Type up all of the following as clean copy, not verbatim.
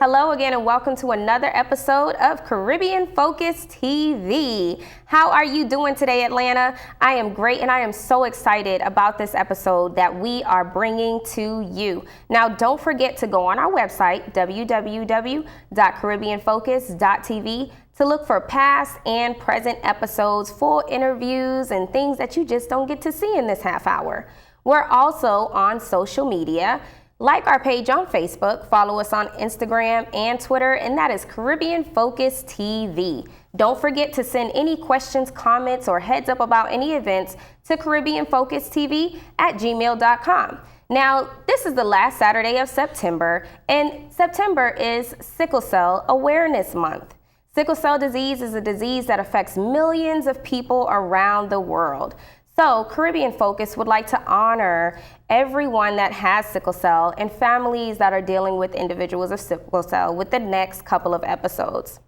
Hello again and welcome to another episode of Caribbean Focus TV. How are you doing today, Atlanta? I am great and I am so excited about this episode that we are bringing to you. Now, don't forget to go on our website, www.caribbeanfocus.tv, to look for past and present episodes, full interviews, and things that you just don't get to see in this half hour. We're also on social media. Like our page on Facebook, follow us on Instagram and Twitter, and that is Caribbean Focus TV. Don't forget to send any questions, comments, or heads up about any events to CaribbeanFocusTV@gmail.com. Now, this is the last Saturday of September, and September is Sickle Cell Awareness Month. Sickle cell disease is a disease that affects millions of people around the world. So Caribbean Focus would like to honor everyone that has sickle cell and families that are dealing with individuals of sickle cell with the next couple of episodes.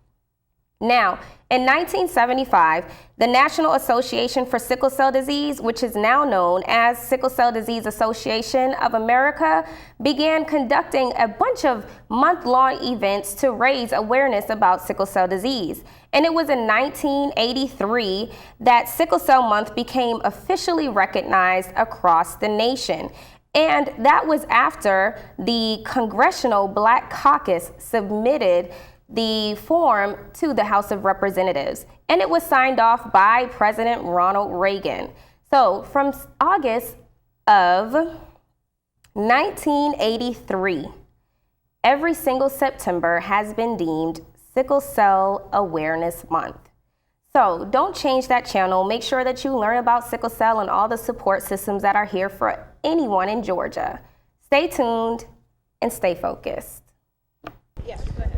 Now, in 1975, the National Association for Sickle Cell Disease, which is now known as Sickle Cell Disease Association of America, began conducting a bunch of month-long events to raise awareness about sickle cell disease. And it was in 1983 that Sickle Cell Month became officially recognized across the nation. And that was after the Congressional Black Caucus submitted the form to the House of Representatives, and it was signed off by President Ronald Reagan. So from August of 1983, every single September has been deemed Sickle Cell Awareness Month. So don't change that channel. Make sure that you learn about sickle cell and all the support systems that are here for anyone in Georgia. Stay tuned and stay focused.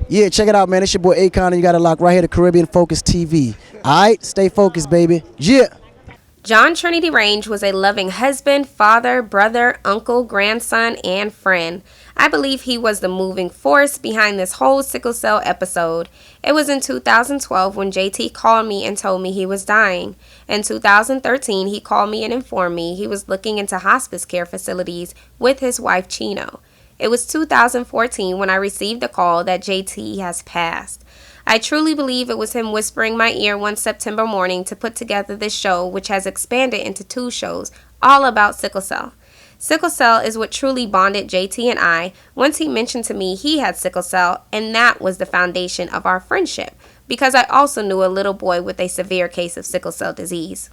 Yeah, check it out, man. It's your boy Akon, and you got it locked right here to Caribbean Focus TV. All right, stay focused, baby. Yeah. John Trinity Range was a loving husband, father, brother, uncle, grandson, and friend. I believe he was the moving force behind this whole sickle cell episode. It was in 2012 when JT called me and told me he was dying. In 2013, he called me and informed me he was looking into hospice care facilities with his wife, Chino. It was 2014 when I received the call that JT has passed. I truly believe it was him whispering my ear one September morning to put together this show, which has expanded into 2 shows, all about sickle cell. Sickle cell is what truly bonded JT and I once he mentioned to me he had sickle cell, and that was the foundation of our friendship, because I also knew a little boy with a severe case of sickle cell disease.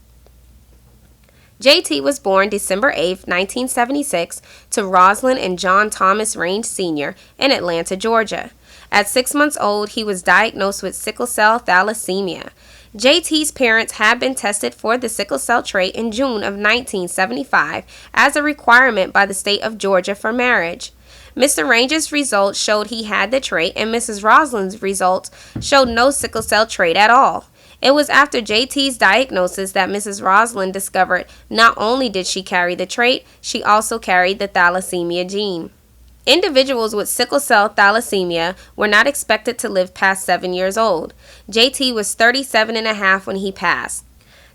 JT was born December 8, 1976, to Rosalind and John Thomas Range Sr. in Atlanta, Georgia. At 6 months old, he was diagnosed with sickle cell thalassemia. JT's parents had been tested for the sickle cell trait in June of 1975 as a requirement by the state of Georgia for marriage. Mr. Range's results showed he had the trait, and Mrs. Rosalind's results showed no sickle cell trait at all. It was after JT's diagnosis that Mrs. Rosalind discovered not only did she carry the trait, she also carried the thalassemia gene. Individuals with sickle cell thalassemia were not expected to live past 7 years old. JT was 37 and a half when he passed.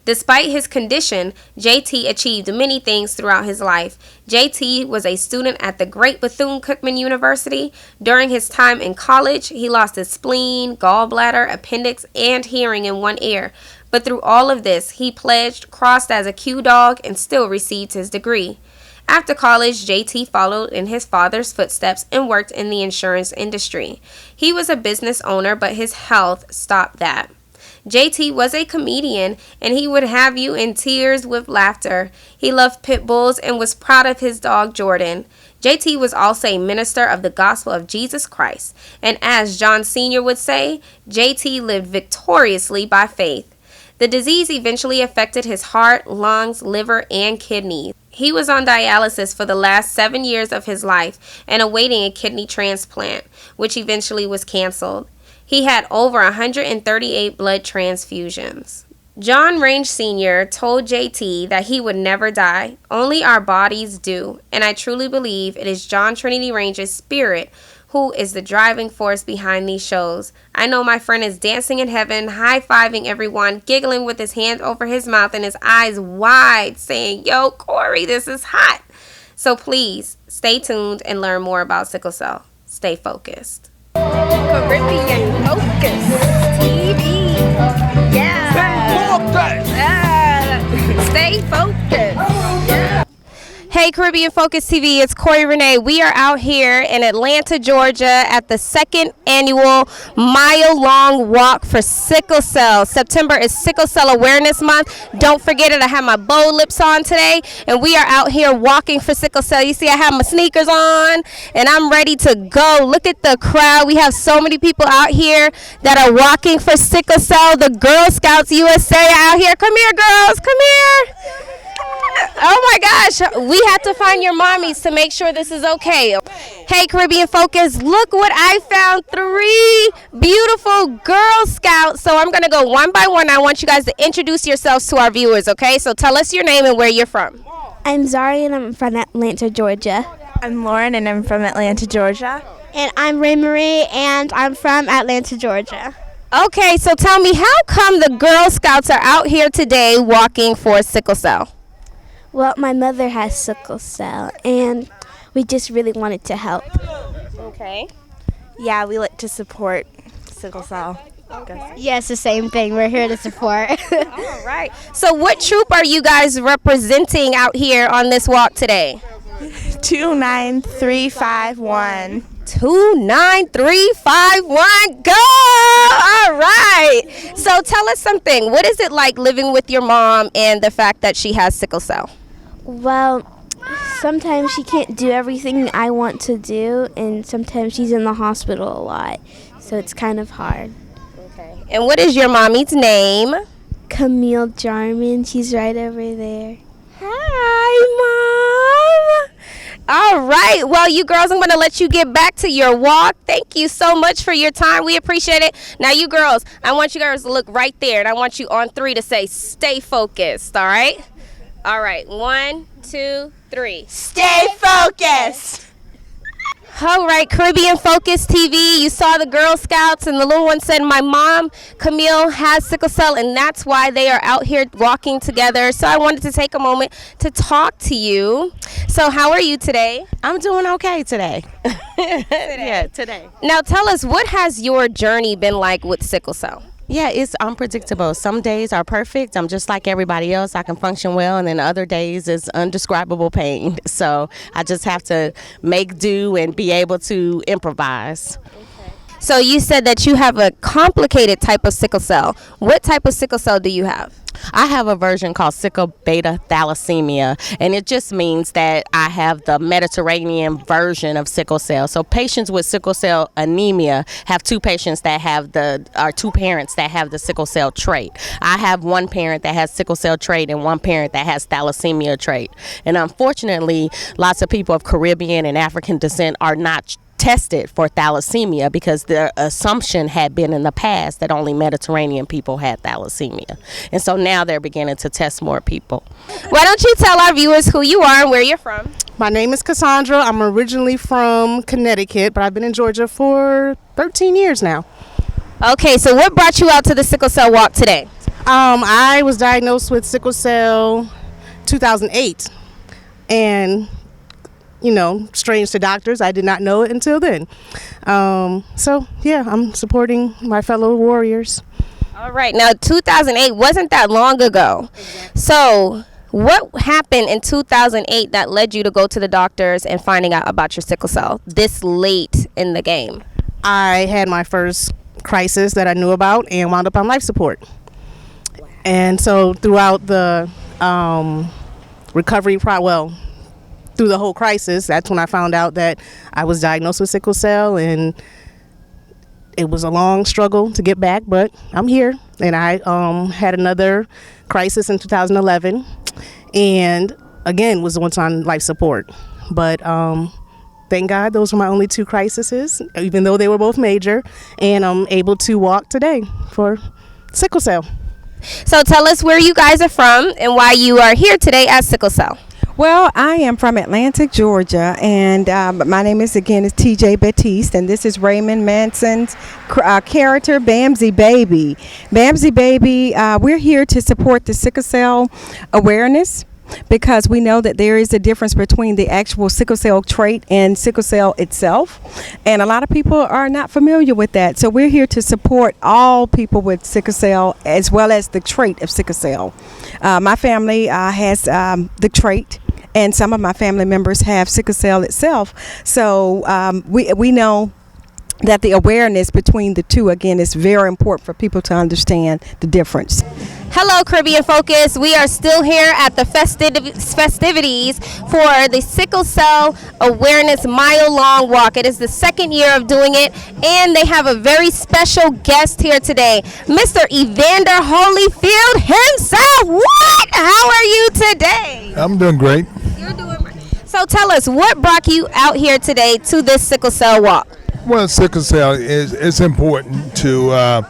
Despite his condition, JT achieved many things throughout his life. JT was a student at the Great Bethune-Cookman University. During his time in college, he lost his spleen, gallbladder, appendix, and hearing in one ear. But through all of this, he pledged, crossed as a Q dog, and still received his degree. After college, JT followed in his father's footsteps and worked in the insurance industry. He was a business owner, but his health stopped that. JT was a comedian, and he would have you in tears with laughter. He loved pit bulls and was proud of his dog Jordan. JT was also a minister of the gospel of Jesus Christ, and as John Sr. would say, JT lived victoriously by faith. The disease eventually affected his heart, lungs, liver, and kidneys. He was on dialysis for the last 7 years of his life and awaiting a kidney transplant, which eventually was canceled. He had over 138 blood transfusions. John Range Sr. told JT that he would never die. Only our bodies do. And I truly believe it is John Trinity Range's spirit who is the driving force behind these shows. I know my friend is dancing in heaven, high-fiving everyone, giggling with his hands over his mouth and his eyes wide, saying, "Yo, Corey, this is hot." So please, stay tuned and learn more about sickle cell. Stay focused. Caribbean Focus TV. Yeah. Stay focused. Yeah. Hey, Caribbean Focus TV, it's Corey Renee. We are out here in Atlanta, Georgia at the second annual mile-long walk for sickle cell. September is Sickle Cell Awareness Month. Don't forget it, I have my bow lips on today, and we are out here walking for sickle cell. You see, I have my sneakers on, and I'm ready to go. Look at the crowd. We have so many people out here that are walking for sickle cell. The Girl Scouts USA out here. Come here, girls. Come here. Oh my gosh, we have to find your mommies to make sure this is okay. Hey, Caribbean Focus, look what I found. 3 beautiful Girl Scouts. So I'm going to go one by one. I want you guys to introduce yourselves to our viewers, okay? So tell us your name and where you're from. I'm Zari and I'm from Atlanta, Georgia. I'm Lauren and I'm from Atlanta, Georgia. And I'm Ray Marie and I'm from Atlanta, Georgia. Okay, so tell me, how come the Girl Scouts are out here today walking for sickle cell? Well, my mother has sickle cell and we just really wanted to help. Okay. Yeah, we like to support sickle cell. Yes, the same thing. We're here to support. All right. So what troop are you guys representing out here on this walk today? 29351. 29351, go! All right. So tell us something. What is it like living with your mom and the fact that she has sickle cell? Well, sometimes she can't do everything I want to do, and sometimes she's in the hospital a lot, so it's kind of hard. Okay. And what is your mommy's name? Camille Jarman, she's right over there. Hi, Mom. All right. Well, you girls, I'm going to let you get back to your walk. Thank you so much for your time. We appreciate it. Now, you girls, I want you girls to look right there, and I want you on 3 to say, stay focused, all right? All right. 1, 2, 3. Stay focused. All right, Caribbean Focus TV, you saw the Girl Scouts, and the little one said, my mom, Camille, has sickle cell, and that's why they are out here walking together. So I wanted to take a moment to talk to you. So how are you today? I'm doing okay today. Yeah, today. Now tell us, what has your journey been like with sickle cell? Yeah, it's unpredictable. Some days are perfect. I'm just like everybody else. I can function well, and then other days is undescribable pain. So I just have to make do and be able to improvise. So you said that you have a complicated type of sickle cell. What type of sickle cell do you have? I have a version called sickle beta thalassemia, and it just means that I have the Mediterranean version of sickle cell. So patients with sickle cell anemia have 2 patients that have 2 parents that have the sickle cell trait. I have 1 parent that has sickle cell trait and 1 parent that has thalassemia trait. And unfortunately, lots of people of Caribbean and African descent are not tested for thalassemia because the assumption had been in the past that only Mediterranean people had thalassemia. And so now they're beginning to test more people. Why don't you tell our viewers who you are and where you're from? My name is Cassandra. I'm originally from Connecticut, but I've been in Georgia for 13 years now. Okay, so what brought you out to the sickle cell walk today? I was diagnosed with sickle cell 2008, and strange to doctors, I did not know it until then. So yeah, I'm supporting my fellow warriors. All right, now 2008 wasn't that long ago. Exactly. So what happened in 2008 that led you to go to the doctors and finding out about your sickle cell this late in the game? I had my first crisis that I knew about and wound up on life support. Wow. And so throughout the recovery through the whole crisis, that's when I found out that I was diagnosed with sickle cell, and it was a long struggle to get back, but I'm here. And I had another crisis in 2011, and again was once on life support. But thank God those were my only 2 crises, even though they were both major, and I'm able to walk today for sickle cell. So tell us where you guys are from and why you are here today at Sickle Cell. Well, I am from Atlanta, Georgia, and my name is TJ Batiste, and this is Raymond Manson's character, Bamsy Baby. Bamsy Baby, we're here to support the Sickle Cell Awareness because we know that there is a difference between the actual sickle cell trait and sickle cell itself. And a lot of people are not familiar with that. So we're here to support all people with sickle cell as well as the trait of sickle cell. My family has the trait, and some of my family members have sickle cell itself. So we know that the awareness between the two, again, is very important for people to understand the difference. Hello, Caribbean Focus. We are still here at the festivities for the Sickle Cell Awareness Mile-Long Walk. It is the second year of doing it, and they have a very special guest here today, Mr. Evander Holyfield himself. What? How are you today? I'm doing great. You're doing great. So tell us, what brought you out here today to this Sickle Cell Walk? Well, sickle cell it's important to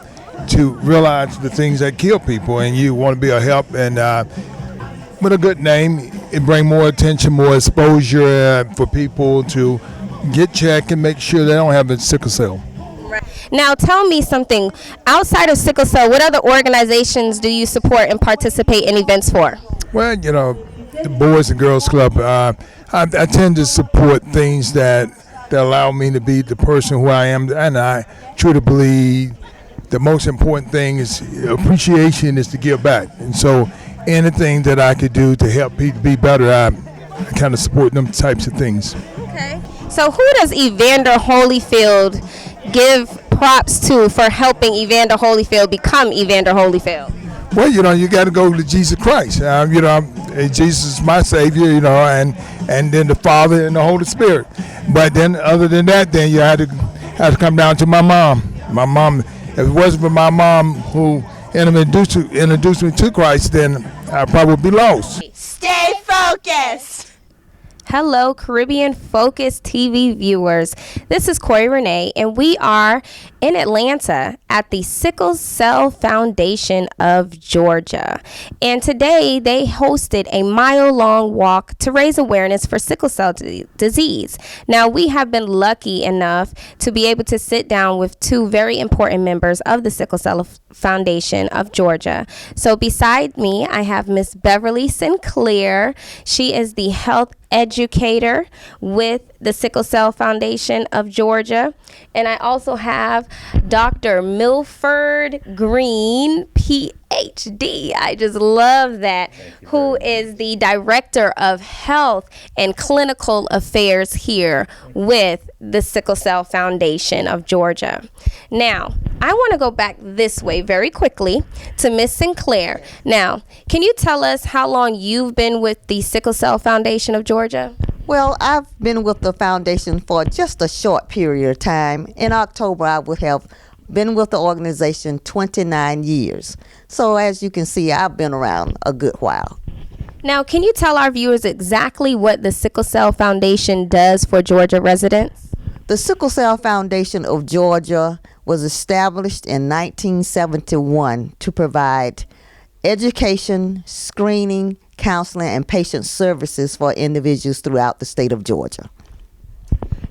realize the things that kill people, and you want to be a help. And with a good name, it brings more attention, more exposure for people to get checked and make sure they don't have a sickle cell. Right. Now, tell me something. Outside of sickle cell, what other organizations do you support and participate in events for? Well, the Boys and Girls Club. I tend to support things that allow me to be the person who I am, and I truly believe the most important thing is appreciation is to give back. And so anything that I could do to help people be better, I kind of support them types of things. Okay. So who does Evander Holyfield give props to for helping Evander Holyfield become Evander Holyfield? Well, you got to go to Jesus Christ. Jesus is my Savior, and then the Father and the Holy Spirit. But then, other than that, then you had to come down to my mom. My mom, if it wasn't for my mom who introduced me to Christ, then I'd probably be lost. Stay focused. Hello, Caribbean Focus TV viewers. This is Corey Renee, and we are in Atlanta at the Sickle Cell Foundation of Georgia. And today they hosted a mile-long walk to raise awareness for sickle cell disease. Now, we have been lucky enough to be able to sit down with two very important members of the Sickle Cell Foundation of Georgia. So beside me, I have Miss Beverly Sinclair. She is the health educator with the Sickle Cell Foundation of Georgia. And I also have Dr. Milford Greene, PhD. I just love that. Who is the Director of Health and Clinical Affairs here with the Sickle Cell Foundation of Georgia. Now, I want to go back this way very quickly to Miss Sinclair. Now, can you tell us how long you've been with the Sickle Cell Foundation of Georgia? Well, I've been with the foundation for just a short period of time. In October, I would have been with the organization 29 years. So as you can see, I've been around a good while. Now, can you tell our viewers exactly what the Sickle Cell Foundation does for Georgia residents? The Sickle Cell Foundation of Georgia was established in 1971 to provide education, screening, counseling, and patient services for individuals throughout the state of Georgia.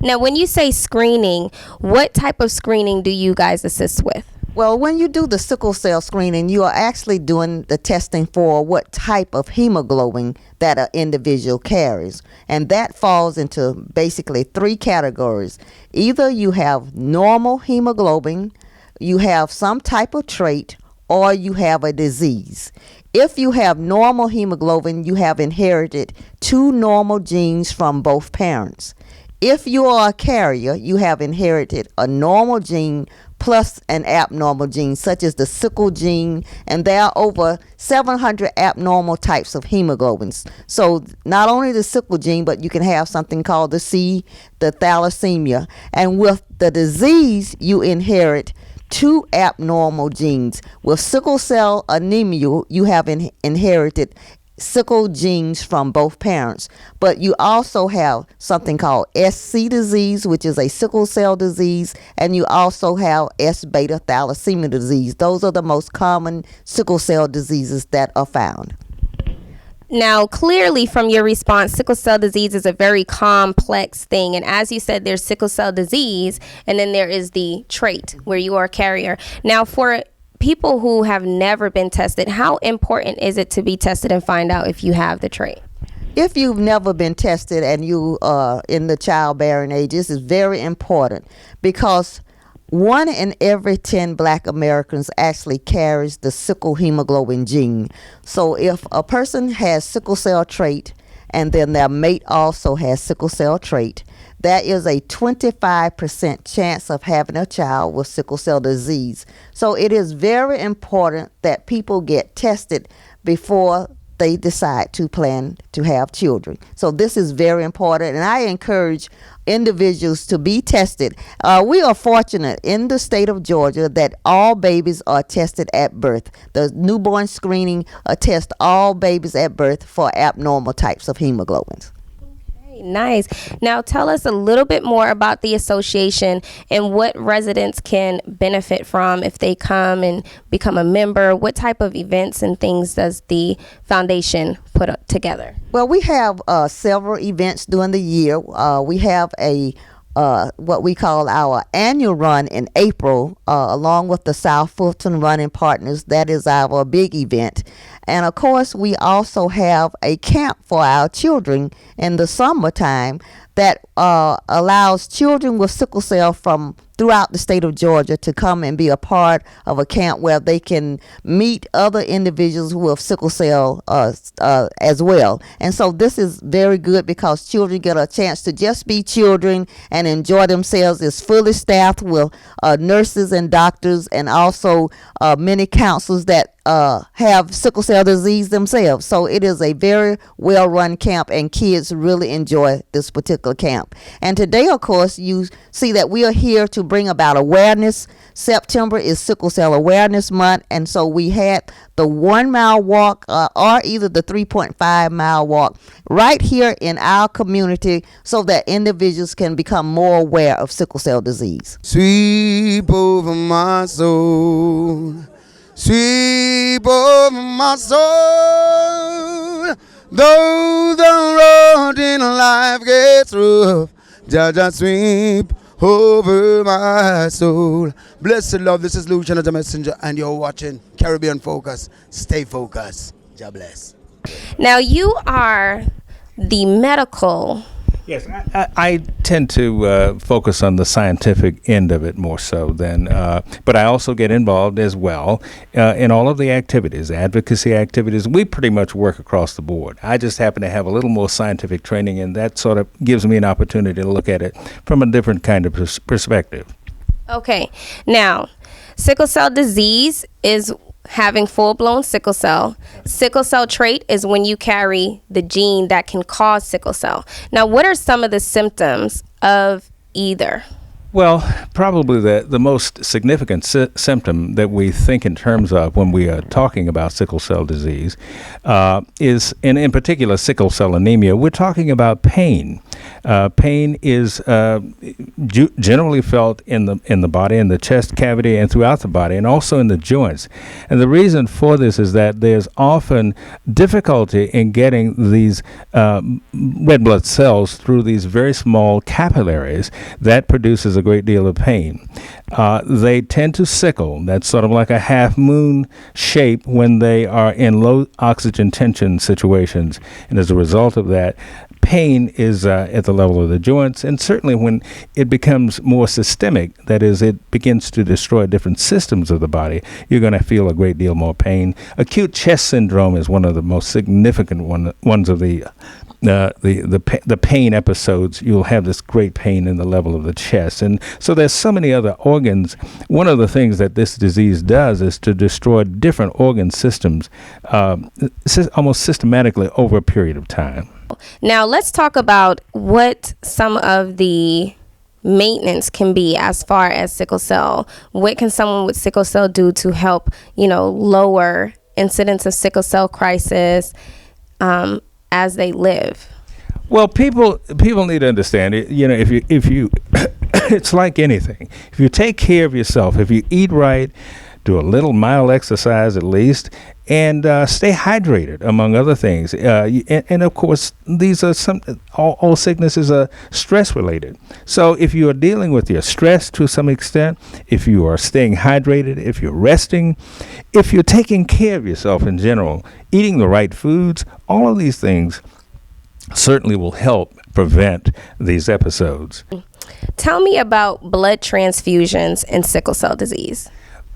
Now, when you say screening, what type of screening do you guys assist with? Well, when you do the sickle cell screening, you are actually doing the testing for what type of hemoglobin that an individual carries. And that falls into basically three categories. Either you have normal hemoglobin, you have some type of trait, or you have a disease. If you have normal hemoglobin, you have inherited two normal genes from both parents. If you are a carrier, you have inherited a normal gene plus an abnormal gene, such as the sickle gene, and there are over 700 abnormal types of hemoglobins. So not only the sickle gene, but you can have something called the thalassemia. And with the disease, you inherit two abnormal genes. With sickle cell anemia, you have inherited sickle genes from both parents, but you also have something called S.C. disease, which is a sickle cell disease, and you also have S-beta thalassemia disease. Those are the most common sickle cell diseases that are found. Now, clearly from your response, sickle cell disease is a very complex thing. And as you said, there's sickle cell disease, and then there is the trait where you are a carrier. Now, for people who have never been tested, how important is it to be tested and find out if you have the trait? If you've never been tested and you are in the childbearing age, this is very important because 1 in every 10 Black Americans actually carries the sickle hemoglobin gene. So if a person has sickle cell trait and then their mate also has sickle cell trait, there is a 25% chance of having a child with sickle cell disease. So it is very important that people get tested before they decide to plan to have children. So this is very important, and I encourage individuals to be tested. We are fortunate in the state of Georgia that all babies are tested at birth. The newborn screening tests all babies at birth for abnormal types of hemoglobins. Nice. Now tell us a little bit more about the association and what residents can benefit from if they come and become a member. What type of events and things does the foundation put together? Well, we have several events during the year. We have a what we call our annual run in April, along with the South Fulton Running Partners. That is our big event. And of course, we also have a camp for our children in the summertime that allows children with sickle cell from throughout the state of Georgia to come and be a part of a camp where they can meet other individuals who have sickle cell as well. And so this is very good because children get a chance to just be children and enjoy themselves. It's fully staffed with nurses and doctors and also many counselors that have sickle cell disease themselves. So it is a very well run camp and kids really enjoy this particular camp. And today, of course, you see that we are here to bring about awareness. September is Sickle Cell Awareness Month, and so we had the 1 mile walk or either the 3.5 mile walk right here in our community so that individuals can become more aware of sickle cell disease. Sweep over my soul, sweep over my soul, though the road in life gets rough, Jaja sweep over my soul. Blessed love, this is Lucian the Messenger, and you're watching Caribbean Focus. Stay focused. God bless. Now you are the medical. Yes, I tend to focus on the scientific end of it more so than, but I also get involved as well in all of the activities, advocacy activities. We pretty much work across the board. I just happen to have a little more scientific training, and that sort of gives me an opportunity to look at it from a different kind of perspective. Okay, now sickle cell disease is having full-blown sickle cell. Sickle cell trait is when you carry the gene that can cause sickle cell. Now, what are some of the symptoms of either? Well, probably the most significant symptom that we think in terms of when we are talking about sickle cell disease is, in particular, sickle cell anemia. We're talking about pain. Pain is generally felt in the body, in the chest cavity, and throughout the body, and also in the joints. And the reason for this is that there's often difficulty in getting these red blood cells through these very small capillaries that produces a great deal of pain. They tend to sickle. That's sort of like a half moon shape when they are in low oxygen tension situations. And as a result of that, pain is at the level of the joints, and certainly when it becomes more systemic, that is, it begins to destroy different systems of the body, you're going to feel a great deal more pain. Acute chest syndrome is one of the most significant ones of the pain episodes. You'll have this great pain in the level of the chest. And so there's so many other organs. One of the things that this disease does is to destroy different organ systems almost systematically over a period of time. Now, let's talk about what some of the maintenance can be as far as sickle cell. What can someone with sickle cell do to help, lower incidence of sickle cell crisis as they live? Well, people need to understand it. If you it's like anything. If you take care of yourself, if you eat right, do a little mild exercise at least, and stay hydrated, among other things. And of course, these are all sicknesses are stress related. So if you are dealing with your stress to some extent, if you are staying hydrated, if you're resting, if you're taking care of yourself in general, eating the right foods, all of these things certainly will help prevent these episodes. Tell me about blood transfusions in sickle cell disease.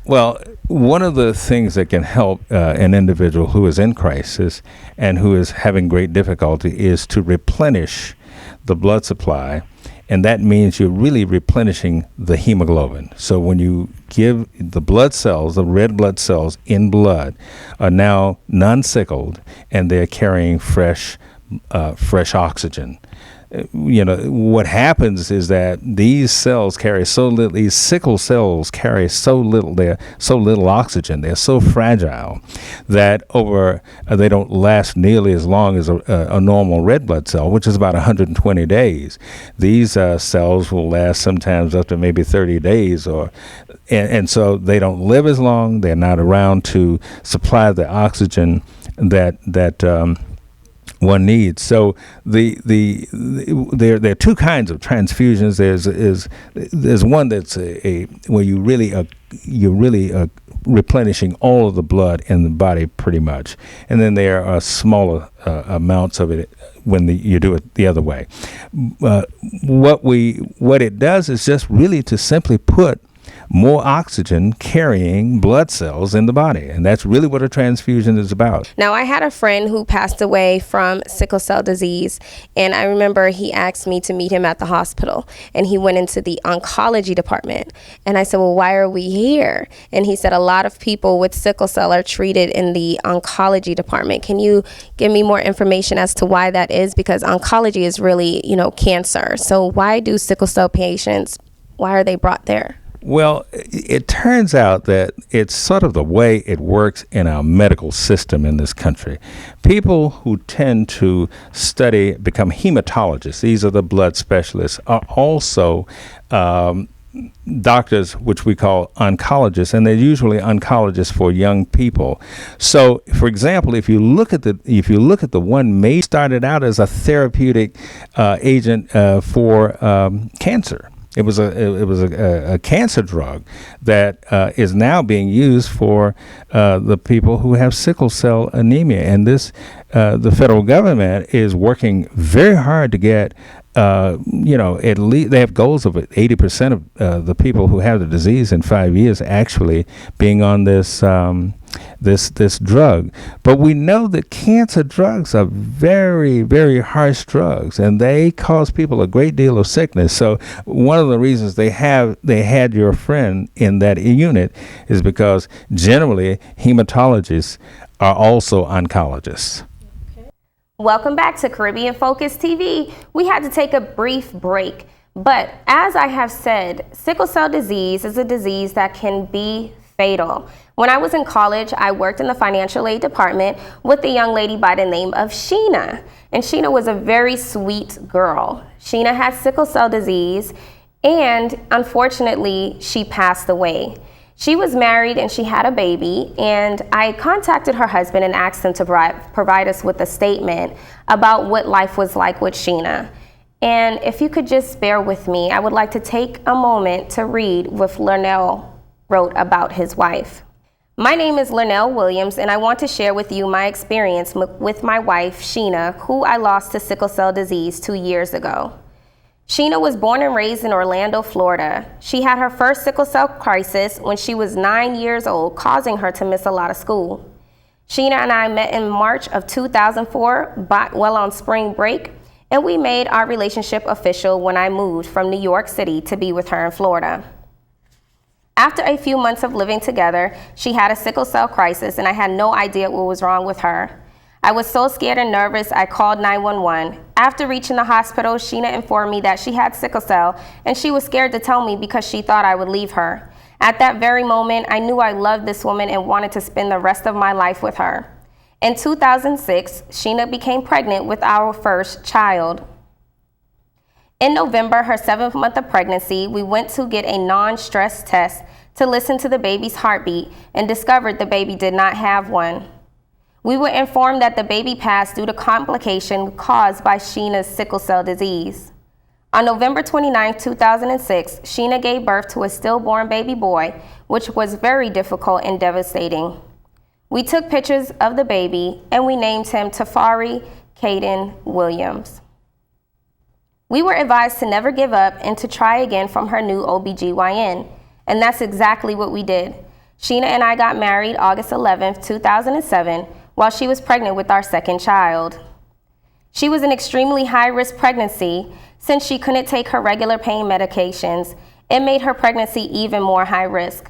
Well, one of the things that can help an individual who is in crisis and who is having great difficulty is to replenish the blood supply. And that means you're really replenishing the hemoglobin. So when you give the blood cells, the red blood cells in blood are now non-sickled, and they're carrying fresh oxygen. What happens is that these cells carry so little, these sickle cells carry so little, they're so little oxygen, they're so fragile that they don't last nearly as long as a normal red blood cell, which is about 120 days. These cells will last sometimes up to maybe 30 days, and so they don't live as long, they're not around to supply the oxygen that one needs. So there are two kinds of transfusions. There's one that's where you're really replenishing all of the blood in the body pretty much, and then there are smaller amounts of it when you do it the other way. What it does is just really to simply put more oxygen carrying blood cells in the body. And that's really what a transfusion is about. Now, I had a friend who passed away from sickle cell disease, and I remember he asked me to meet him at the hospital, and he went into the oncology department. And I said, well, why are we here? And he said, a lot of people with sickle cell are treated in the oncology department. Can you give me more information as to why that is? Because oncology is really, cancer. So why do sickle cell patients, why are they brought there? Well, it turns out that it's sort of the way it works in our medical system in this country. People who tend to become hematologists, these are the blood specialists, are also doctors, which we call oncologists, and they're usually oncologists for young people. So, for example, if you look at the one started out as a therapeutic agent for cancer. It was a cancer drug that is now being used for the people who have sickle cell anemia, and the federal government is working very hard to get. At least they have goals of 80% of the people who have the disease in 5 years actually being on this drug. But we know that cancer drugs are very, very harsh drugs, and they cause people a great deal of sickness. So one of the reasons they had your friend in that unit is because generally hematologists are also oncologists. Welcome back to Caribbean Focus TV. We had to take a brief break, but as I have said, sickle cell disease is a disease that can be fatal. When I was in college, I worked in the financial aid department with a young lady by the name of Sheena, and Sheena was a very sweet girl. Sheena had sickle cell disease, and unfortunately, she passed away. She was married and she had a baby, and I contacted her husband and asked him to provide us with a statement about what life was like with Sheena. And if you could just bear with me, I would like to take a moment to read what Lernell wrote about his wife. My name is Lernell Williams, and I want to share with you my experience with my wife, Sheena, who I lost to sickle cell disease 2 years ago. Sheena was born and raised in Orlando, Florida. She had her first sickle cell crisis when she was 9 years old, causing her to miss a lot of school. Sheena and I met in March of 2004, while on spring break, and we made our relationship official when I moved from New York City to be with her in Florida. After a few months of living together, she had a sickle cell crisis, and I had no idea what was wrong with her. I was so scared and nervous, I called 911. After reaching the hospital, Sheena informed me that she had sickle cell, and she was scared to tell me because she thought I would leave her. At that very moment, I knew I loved this woman and wanted to spend the rest of my life with her. In 2006, Sheena became pregnant with our first child. In November, her 7th month of pregnancy, we went to get a non-stress test to listen to the baby's heartbeat and discovered the baby did not have one. We were informed that the baby passed due to complication caused by Sheena's sickle cell disease. On November 29, 2006, Sheena gave birth to a stillborn baby boy, which was very difficult and devastating. We took pictures of the baby and we named him Tafari Caden Williams. We were advised to never give up and to try again from her new OBGYN, and that's exactly what we did. Sheena and I got married August 11, 2007, while she was pregnant with our second child. She was an extremely high-risk pregnancy. Since she couldn't take her regular pain medications, it made her pregnancy even more high risk.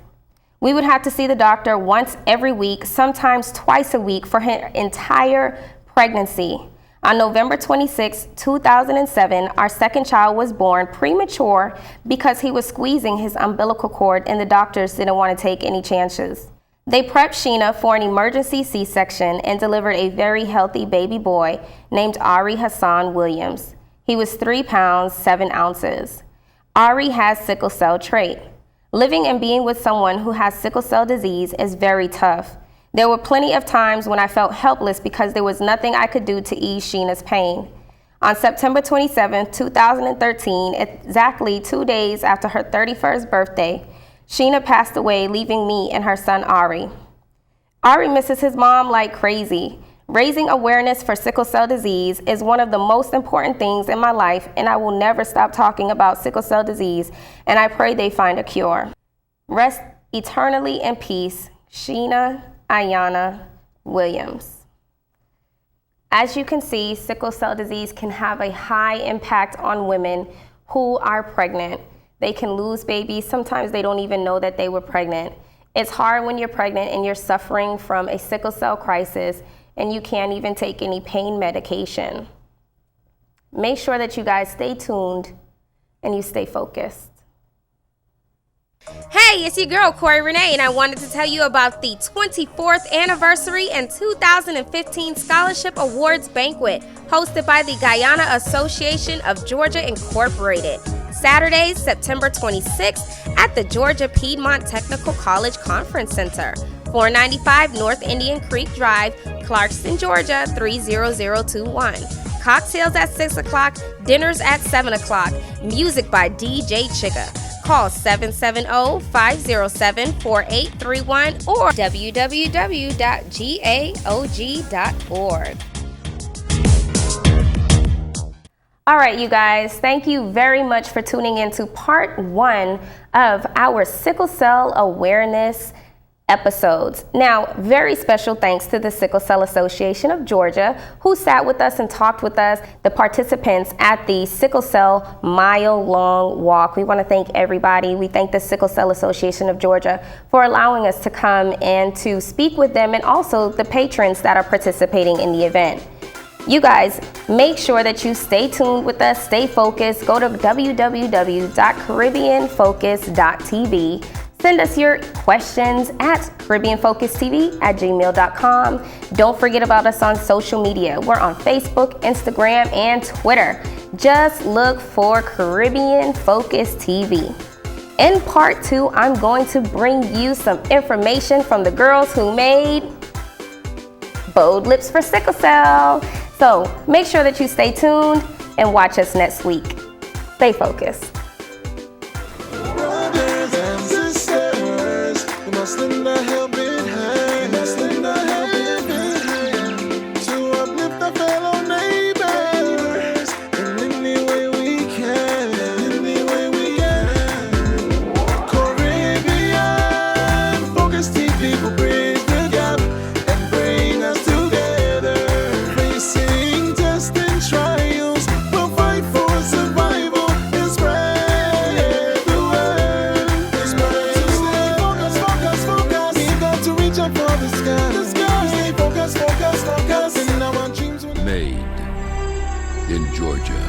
We would have to see the doctor once every week, sometimes twice a week, for her entire pregnancy. On November 26, 2007, our second child was born premature because he was squeezing his umbilical cord and the doctors didn't want to take any chances. They prepped Sheena for an emergency C-section and delivered a very healthy baby boy named Ari Hassan Williams. He was 3 pounds, 7 ounces. Ari has sickle cell trait. Living and being with someone who has sickle cell disease is very tough. There were plenty of times when I felt helpless because there was nothing I could do to ease Sheena's pain. On September 27, 2013, exactly 2 days after her 31st birthday, Sheena passed away, leaving me and her son Ari. Ari misses his mom like crazy. Raising awareness for sickle cell disease is one of the most important things in my life, and I will never stop talking about sickle cell disease, and I pray they find a cure. Rest eternally in peace, Sheena Ayana Williams. As you can see, sickle cell disease can have a high impact on women who are pregnant. They can lose babies. Sometimes they don't even know that they were pregnant. It's hard when you're pregnant and you're suffering from a sickle cell crisis and you can't even take any pain medication. Make sure that you guys stay tuned and you stay focused. Hey, it's your girl, Corey Renee, and I wanted to tell you about the 24th Anniversary and 2015 Scholarship Awards Banquet, hosted by the Guyana Association of Georgia Incorporated. Saturday, September 26th at the Georgia Piedmont Technical College Conference Center, 495 North Indian Creek Drive, Clarkston, Georgia, 30021. Cocktails at 6 o'clock, dinners at 7 o'clock, music by DJ Chigga. Call 770-507-4831 or www.gaog.org. All right, you guys, thank you very much for tuning in to part 1 of our Sickle Cell Awareness Episodes. Now, very special thanks to the Sickle Cell Association of Georgia, who sat with us and talked with us, the participants at the Sickle Cell Mile-Long Walk. We want to thank everybody. We thank the Sickle Cell Association of Georgia for allowing us to come and to speak with them, and also the patrons that are participating in the event. You guys, make sure that you stay tuned with us, stay focused. Go to www.caribbeanfocus.tv. Send us your questions at caribbeanfocustv@gmail.com. Don't forget about us on social media. We're on Facebook, Instagram, and Twitter. Just look for Caribbean Focus TV. In part 2, I'm going to bring you some information from the girls who made Bold Lips for Sickle Cell. So make sure that you stay tuned and watch us next week. Stay focused. Must lend a helping hand. Must lend a helping hand to uplift our fellow neighbors in any way we can. Any way we can. Caribbean Focus TV will bridge the gap and bring us together. Facing tests and trials, we'll fight for survival and spread the word. Made in Georgia.